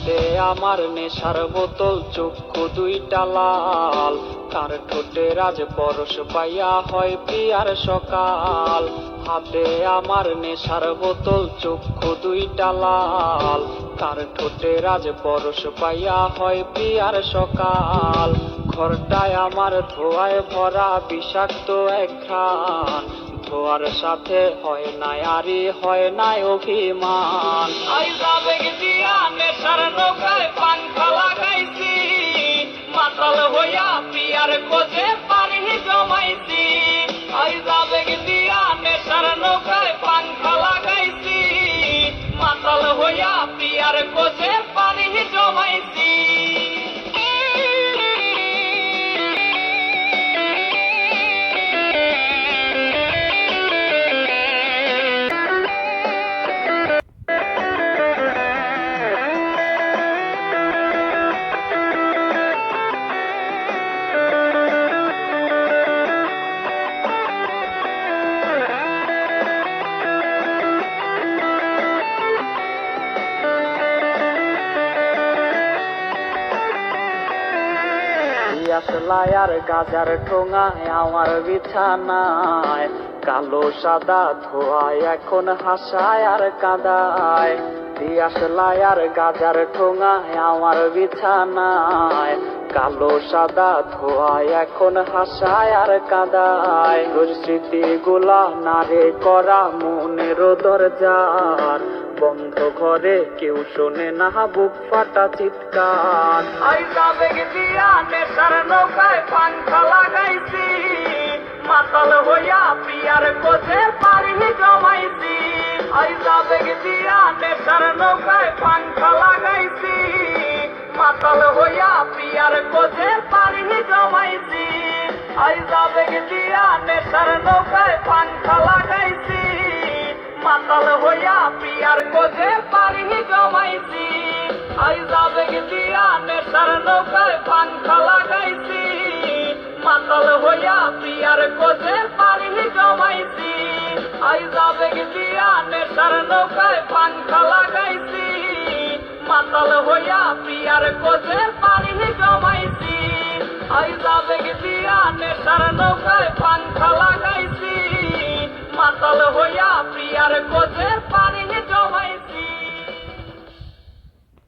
হাতে আমার নেশার বোতল, চক্ষু দুইটা লাল, কার ঠোঁটে রাজ পরশ পাইয়া হয় প্রিয়ার সকাল। হাতে আমার নেশার বোতল, চক্ষু দুইটা লাল, কার ঠোঁটে রাজ পরশ পাইয়া হয় প্রিয়ার সকাল। ঘরটায় আমার ধোঁয়ায় ভরা বিষাক্ত এক ঘ্রাণ, ধোয়ার সাথে হয় নাই আরি হয় নাই অভিমান। আবেগ দিয়া নেশার নৌকায় পাংখা লাগাইছি, মাতাল হইয়া পিয়ার কোজে পানি জমাইছি। আবেগ দিয়া নেশার নৌকায় পাংখা লাগাইছি, মাতাল হইয়া পিয়ার কোজে পানি জমাইছি। আসলাই আর গাজার ঠোঙায় আমার বিছানায়, কালো সাদা ধোয়ায় এখন হাসায় আর কাদায়। আসলাই আর গাজার ঠোঙায় আমার বিছানায়, কালো সাদা ধোয়ায় এখন হাসায় আর কাদায়। তোর স্মৃতিগুলা নারে করা মনের দরজার, বন্ধ ঘরে কেউ শোনে না বুক ফাটা চিৎকার। আবেগ দিয়া নেশার নৌকায় পাংখা লাগাইছি, মাতাল হইয়া পিয়ার কোজে পানি জমাইছি। আবেগ দিয়া নেশার নৌকায় পাংখা লাগাইছি, মাতাল হইয়া পিয়ার কোজে পানি জমাইছি। আবেগ দিয়া নেশার নৌকায় পাংখা লাগাইছি, মাতাল হইয়া পিয়ার কোজে পানি জমাইছি। আবেগ দিয়া নেশার নৌকায় পাংখা লাগাইছি, মাতাল হইয়া পিয়ার কোজে পানি জমাইছি। আবেগ দিয়া নেশার নৌকায় পাংখা লাগাইছি, মাতাল হইয়া পিয়ার কোজে পানি জমাইছি। আবেগ দিয়া নেশার নৌকায় পাংখা লাগাইছি, মাতাল